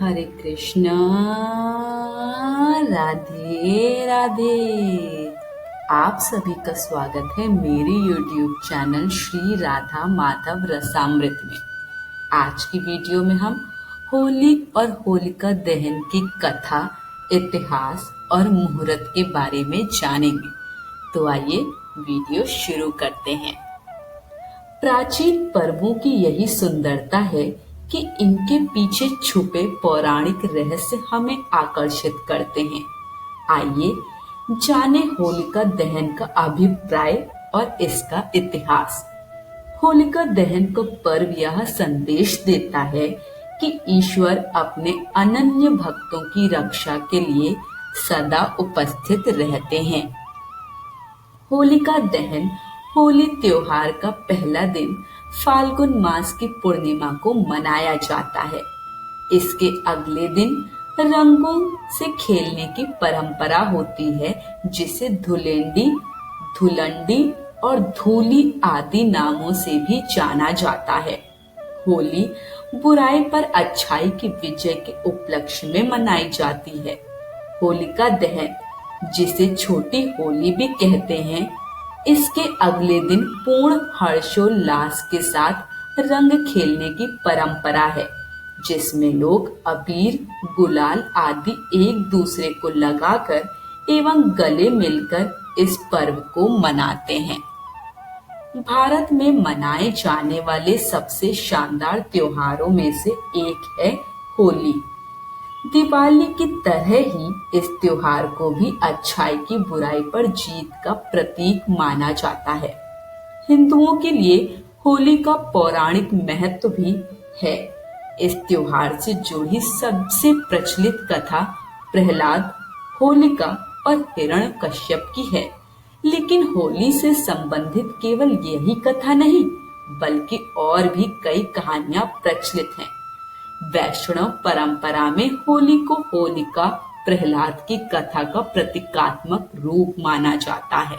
हरे कृष्णा। राधे राधे। आप सभी का स्वागत है मेरे YouTube चैनल श्री राधा माधव रसामृत में। आज की वीडियो में हम होली और होलिका दहन की कथा, इतिहास और मुहूर्त के बारे में जानेंगे। तो आइए वीडियो शुरू करते हैं। प्राचीन पर्वों की यही सुंदरता है कि इनके पीछे छुपे पौराणिक रहस्य हमें आकर्षित करते हैं। आइए जाने होलिका दहन का अभिप्राय और इसका इतिहास। होलिका दहन का पर्व यह संदेश देता है कि ईश्वर अपने अनन्य भक्तों की रक्षा के लिए सदा उपस्थित रहते हैं। होलिका दहन होली त्योहार का पहला दिन फाल्गुन मास की पूर्णिमा को मनाया जाता है। इसके अगले दिन रंगों से खेलने की परंपरा होती है, जिसे धुलेंडी, धुलंडी और धूली आदि नामों से भी जाना जाता है। होली बुराई पर अच्छाई की विजय के उपलक्ष्य में मनाई जाती है। होलिका दहन, जिसे छोटी होली भी कहते हैं, इसके अगले दिन पूर्ण हर्षोल्लास के साथ रंग खेलने की परंपरा है, जिसमें लोग अबीर, गुलाल आदि एक दूसरे को लगाकर एवं गले मिलकर इस पर्व को मनाते हैं। भारत में मनाए जाने वाले सबसे शानदार त्योहारों में से एक है होली। दिवाली की तरह ही इस त्योहार को भी अच्छाई की बुराई पर जीत का प्रतीक माना जाता है। हिंदुओं के लिए होली का पौराणिक महत्व भी है। इस त्योहार से जुड़ी सबसे प्रचलित कथा प्रहलाद, होलिका और हिरण्यकश्यप की है। लेकिन होली से संबंधित केवल यही कथा नहीं, बल्कि और भी कई कहानियां प्रचलित हैं। वैष्णव परंपरा में होली को होलिका, प्रहलाद की कथा का प्रतीकात्मक रूप माना जाता है।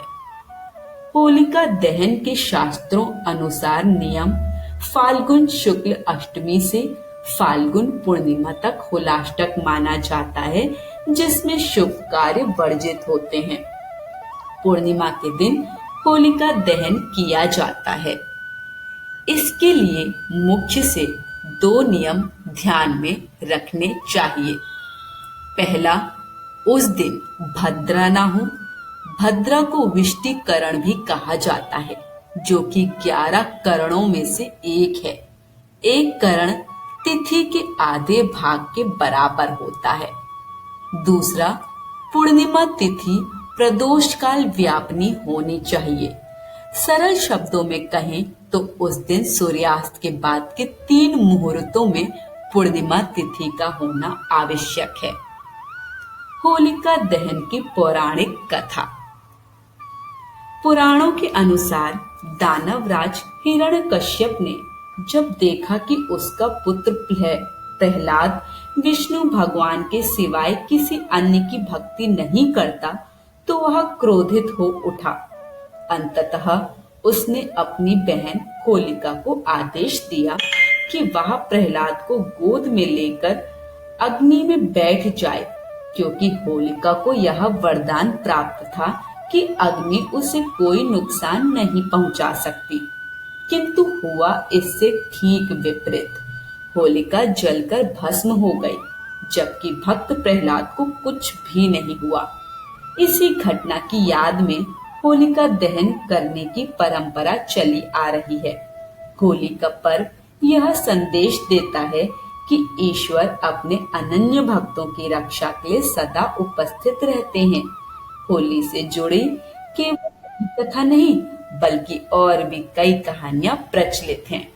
होलिका दहन के शास्त्रों अनुसार नियम फाल्गुन शुक्ल अष्टमी से फाल्गुन पूर्णिमा तक होलाष्टक माना जाता है, जिसमें शुभ कार्य वर्जित होते हैं। पूर्णिमा के दिन होलिका दहन किया जाता है। इसके लिए मुख्य से दो नियम ध्यान में रखने चाहिए। पहला, उस दिन भद्रा ना हो। भद्रा को विष्टिकरण भी कहा जाता है, जो कि 11 करणों में से एक है। एक करण तिथि के आधे भाग के बराबर होता है। दूसरा, पूर्णिमा तिथि प्रदोष काल व्यापनी होनी चाहिए। सरल शब्दों में कहें तो उस दिन सूर्यास्त के बाद के 3 मुहूर्तों में पूर्णिमा तिथि का होना आवश्यक है। होलिका दहन की पौराणिक कथा। पुराणों के अनुसार दानवराज हिरण्यकश्यप ने जब देखा कि उसका पुत्र प्रहलाद विष्णु भगवान के सिवाय किसी अन्य की भक्ति नहीं करता, तो वह क्रोधित हो उठा। अंततः उसने अपनी बहन होलिका को आदेश दिया कि वह प्रहलाद को गोद में लेकर अग्नि में बैठ जाए, क्योंकि होलिका को यह वरदान प्राप्त था कि अग्नि उसे कोई नुकसान नहीं पहुंचा सकती। किंतु हुआ इससे ठीक विपरीत। होलिका जलकर भस्म हो गई, जबकि भक्त प्रहलाद को कुछ भी नहीं हुआ। इसी घटना की याद में होलिका दहन करने की परंपरा चली आ रही है। होली का पर्व यह संदेश देता है कि ईश्वर अपने अनन्य भक्तों की रक्षा के लिए सदा उपस्थित रहते हैं। होली से जुड़ी केवल कथा नहीं, बल्कि और भी कई कहानियां प्रचलित हैं।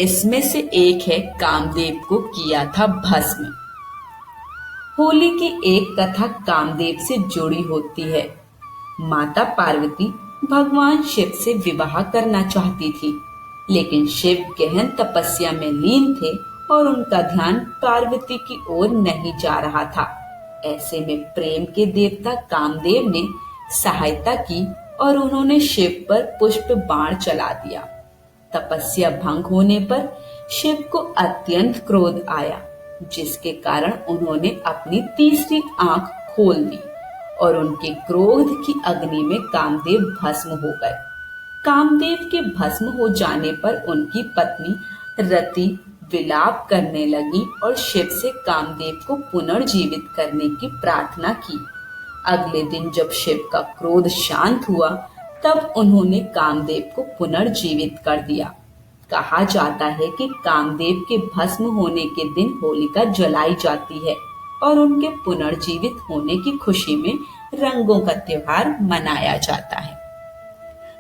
इसमें से एक है कामदेव को किया था भस्म। होली की एक कथा कामदेव से जुड़ी होती है। माता पार्वती भगवान शिव से विवाह करना चाहती थी, लेकिन शिव गहन तपस्या में लीन थे और उनका ध्यान पार्वती की ओर नहीं जा रहा था। ऐसे में प्रेम के देवता कामदेव ने सहायता की और उन्होंने शिव पर पुष्प बाण चला दिया। तपस्या भंग होने पर शिव को अत्यंत क्रोध आया। जिसके कारण उन्होंने अपनी तीसरी आंख खोल दी और उनके क्रोध की अग्नि में कामदेव भस्म हो गए। कामदेव के भस्म हो जाने पर उनकी पत्नी रति विलाप करने लगी और शिव से कामदेव को पुनर्जीवित करने की प्रार्थना की। अगले दिन जब शिव का क्रोध शांत हुआ तब उन्होंने कामदेव को पुनर्जीवित कर दिया। कहा जाता है कि कामदेव के भस्म होने के दिन होलिका जलाई जाती है और उनके पुनर्जीवित होने की खुशी में रंगों का त्योहार मनाया जाता है।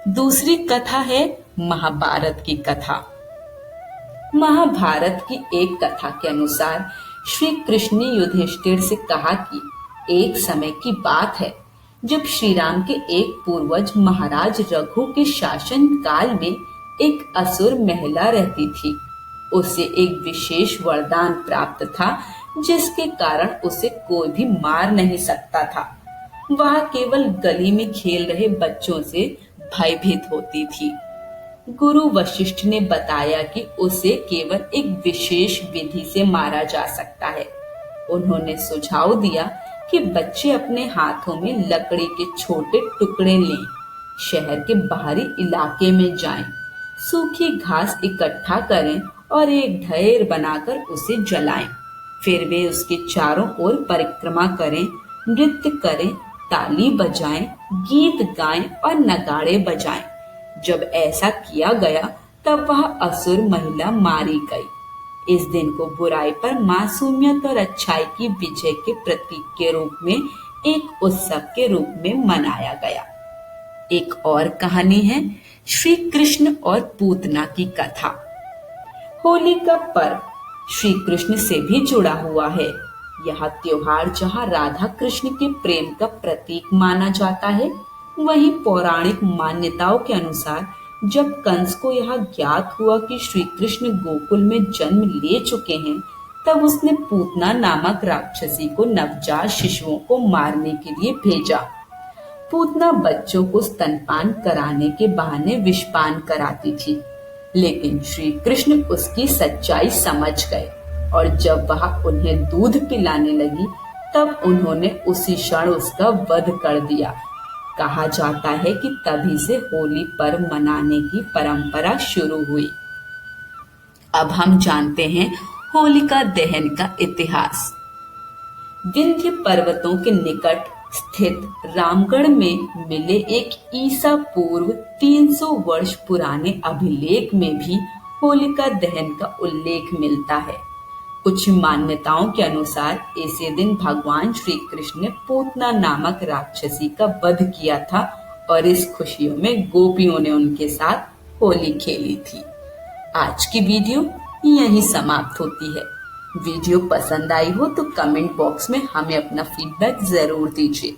दूसरी कथा है महाभारत की कथा। महाभारत की एक कथा के अनुसार श्री कृष्ण ने युधिष्ठिर से कहा कि एक समय की बात है जब श्री राम के एक पूर्वज महाराज रघु के शासन काल में एक असुर महिला रहती थी। उसे एक विशेष वरदान प्राप्त था जिसके कारण उसे कोई भी मार नहीं सकता था। वह केवल गली में खेल रहे बच्चों से भयभीत होती थी। गुरु वशिष्ठ ने बताया कि उसे केवल एक विशेष विधि से मारा जा सकता है। उन्होंने सुझाव दिया कि बच्चे अपने हाथों में लकड़ी के छोटे टुकड़े लें, शहर के बाहरी इलाके में जाएं, सूखी घास इकट्ठा करें और एक ढेर बनाकर उसे जलाएं। फिर वे उसके चारों ओर परिक्रमा करें, नृत्य करें, ताली बजाएं, गीत गाएं और नगाड़े बजाएं। जब ऐसा किया गया तब वह असुर महिला मारी गई। इस दिन को बुराई पर मासूमियत और अच्छाई की विजय के प्रतीक के रूप में एक उत्सव के रूप में मनाया गया। एक और कहानी है श्री कृष्ण और पूतना की कथा। होली का पर्व श्री कृष्ण से भी जुड़ा हुआ है। यह त्योहार जहाँ राधा कृष्ण के प्रेम का प्रतीक माना जाता है, वहीं पौराणिक मान्यताओं के अनुसार जब कंस को यह ज्ञात हुआ कि श्री कृष्ण गोकुल में जन्म ले चुके हैं, तब उसने पूतना नामक राक्षसी को नवजात शिशुओं को मारने के लिए भेजा। पूतना बच्चों को स्तनपान कराने के बहाने विषपान कराती थी, लेकिन श्री कृष्ण उसकी सच्चाई समझ गए और जब वह उन्हें दूध पिलाने लगी तब उन्होंने उसी क्षण उसका वध कर दिया। कहा जाता है कि तभी से होली पर्व मनाने की परंपरा शुरू हुई। अब हम जानते हैं होलिका दहन का इतिहास। विंध्य पर्वतों के निकट स्थित रामगढ़ में मिले एक ईसा पूर्व 300 वर्ष पुराने अभिलेख में भी होलिका दहन का उल्लेख मिलता है। कुछ मान्यताओं के अनुसार इसी दिन भगवान श्री कृष्ण ने पूतना नामक राक्षसी का वध किया था और इस खुशियों में गोपियों ने उनके साथ होली खेली थी। आज की वीडियो यहीं समाप्त होती है। वीडियो पसंद आई हो तो कमेंट बॉक्स में हमें अपना फीडबैक जरूर दीजिए।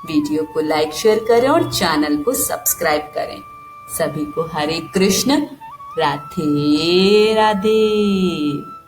वीडियो को लाइक शेयर करें और चैनल को सब्सक्राइब करें। सभी को हरे कृष्ण, राधे राधे।